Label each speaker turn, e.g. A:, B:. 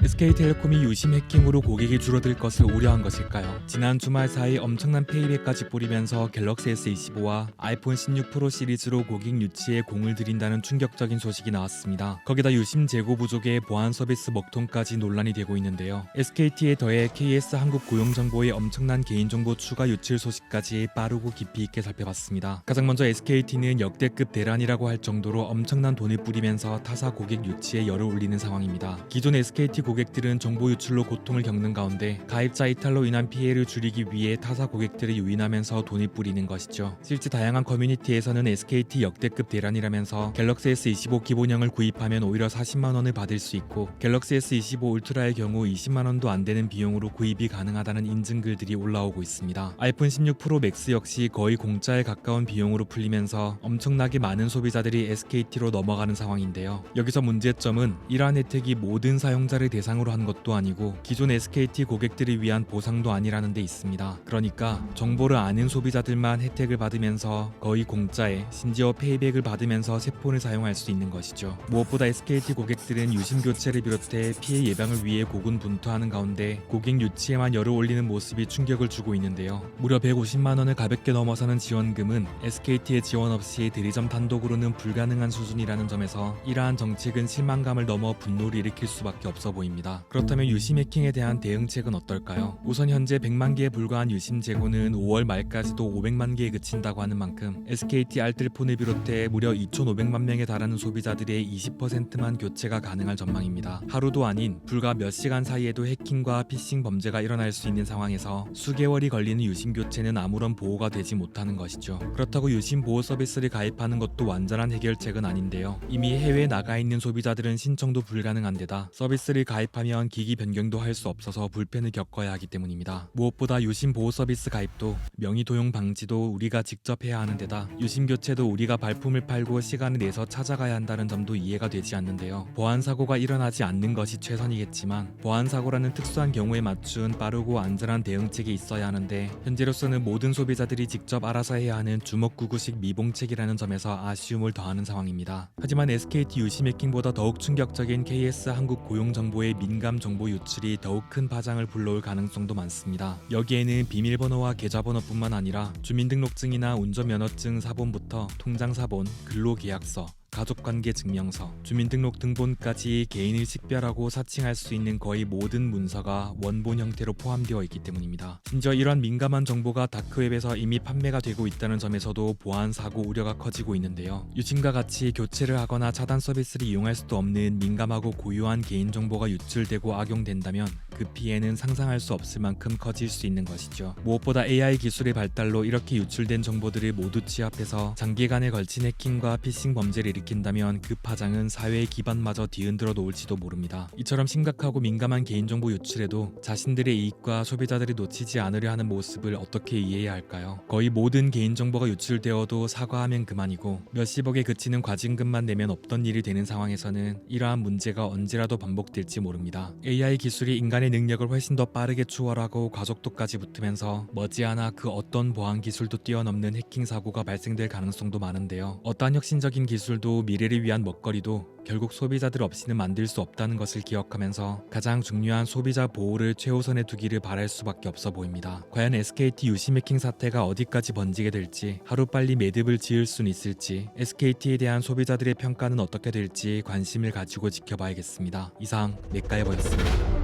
A: SK텔레콤이 유심 해킹으로 고객이 줄어들 것을 우려한 것일까요? 지난 주말 사이 엄청난 페이백까지 뿌리면서 갤럭시 S25와 아이폰 16 프로 시리즈로 고객 유치에 공을 들인다는 충격적인 소식이 나왔습니다. 거기다 유심 재고 부족에 보안 서비스 먹통까지 논란이 되고 있는데요. SKT에 더해 KS 한국 고용 정보의 엄청난 개인정보 추가 유출 소식까지 빠르고 깊이 있게 살펴봤습니다. 가장 먼저 SKT는 역대급 대란이라고 할 정도로 엄청난 돈을 뿌리면서 타사 고객 유치에 열을 올리는 상황입니다. 기존 SKT 고객들은 정보 유출로 고통을 겪는 가운데 가입자 이탈로 인한 피해를 줄이기 위해 타사 고객들을 유인하면서 돈을 뿌리는 것이죠. 실제 다양한 커뮤니티에서는 SKT 역대급 대란이라면서 갤럭시 S25 기본형을 구입하면 오히려 40만 원을 받을 수 있고 갤럭시 S25 울트라의 경우 20만 원도 안 되는 비용으로 구입이 가능하다는 인증글들이 올라오고 있습니다. 아이폰 16 프로 맥스 역시 거의 공짜에 가까운 비용으로 풀리면서 엄청나게 많은 소비자들이 SKT로 넘어가는 상황인데요. 여기서 문제점은 이러한 혜택이 모든 사용자를 대상으로 한 것도 아니고 기존 SKT 고객들을 위한 보상도 아니라는 데 있습니다. 그러니까 정보를 아는 소비자들만 혜택을 받으면서 거의 공짜에 심지어 페이백을 받으면서 새 폰을 사용할 수 있는 것이죠. 무엇보다 SKT 고객들은 유심 교체를 비롯해 피해 예방을 위해 고군분투하는 가운데 고객 유치에만 열을 올리는 모습이 충격을 주고 있는데요. 무려 150만 원을 가볍게 넘어서는 지원금은 SKT의 지원 없이 대리점 단독으로는 불가능한 수준이라는 점에서 이러한 정책은 실망감을 넘어 분노를 일으킬 수밖에 없어 보입니다. 그렇다면 유심 해킹에 대한 대응책은 어떨까요? 우선 현재 100만 개에 불과한 유심 재고는 5월 말까지도 500만 개에 그친다고 하는 만큼 SKT 알뜰폰을 비롯해 무려 2,500만 명에 달하는 소비자들의 20%만 교체가 가능할 전망입니다. 하루도 아닌 불과 몇 시간 사이에도 해킹과 피싱 범죄가 일어날 수 있는 상황에서 수개월이 걸리는 유심 교체는 아무런 보호가 되지 못하는 것이죠. 그렇다고 유심 보호 서비스를 가입하는 것도 완전한 해결책은 아닌데요. 이미 해외에 나가 있는 소비자들은 신청도 불가능한 데다 서비스를 가입하면 기기 변경도 할 수 없어서 불편을 겪어야 하기 때문입니다. 무엇보다 유심 보호 서비스 가입도 명의 도용 방지도 우리가 직접 해야 하는 데다 유심 교체도 우리가 발품을 팔고 시간을 내서 찾아가야 한다는 점도 이해가 되지 않는데요. 보안 사고가 일어나지 않는 것이 최선이겠지만 보안 사고라는 특수한 경우에 맞춘 빠르고 안전한 대응책이 있어야 하는데 현재로서는 모든 소비자들이 직접 알아서 해야 하는 주먹구구식 미봉책이라는 점에서 아쉬움을 더하는 상황입니다. 하지만 SKT 유심 해킹보다 더욱 충격적인 KS 한국 고용 정보의 민감 정보 유출이 더욱 큰 파장을 불러올 가능성도 많습니다. 여기에는 비밀번호와 계좌번호뿐만 아니라 주민등록증이나 운전면허증 사본부터 통장 사본, 근로계약서, 가족관계 증명서, 주민등록 등본까지 개인을 식별하고 사칭할 수 있는 거의 모든 문서가 원본 형태로 포함되어 있기 때문입니다. 심지어 이러한 민감한 정보가 다크웹에서 이미 판매가 되고 있다는 점에서도 보안 사고 우려가 커지고 있는데요. 유심과 같이 교체를 하거나 차단 서비스를 이용할 수도 없는 민감하고 고유한 개인정보가 유출되고 악용된다면 그 피해는 상상할 수 없을 만큼 커질 수 있는 것이죠. 무엇보다 AI 기술의 발달로 이렇게 유출된 정보들을 모두 취합해서 장기간에 걸친 해킹과 피싱 범죄를 일으킨다면 그 파장은 사회의 기반마저 뒤흔들어 놓을지도 모릅니다. 이처럼 심각하고 민감한 개인정보 유출에도 자신들의 이익과 소비자들이 놓치지 않으려 하는 모습을 어떻게 이해해야 할까요? 거의 모든 개인정보가 유출되어도 사과하면 그만이고 몇십억에 그치는 과징금만 내면 없던 일이 되는 상황에서는 이러한 문제가 언제라도 반복될지 모릅니다. AI 기술이 인간의 능력을 훨씬 더 빠르게 추월하고 가속도까지 붙으면서 머지않아 그 어떤 보안 기술도 뛰어넘는 해킹 사고가 발생될 가능성도 많은데요. 어떠한 혁신적인 기술도 미래를 위한 먹거리도 결국 소비자들 없이는 만들 수 없다는 것을 기억하면서 가장 중요한 소비자 보호를 최우선에 두기를 바랄 수밖에 없어 보입니다. 과연 SKT 유심 해킹 사태가 어디까지 번지게 될지, 하루빨리 매듭을 지을 수는 있을지, SKT에 대한 소비자들의 평가는 어떻게 될지 관심을 가지고 지켜봐야겠습니다. 이상 맥가이버였습니다.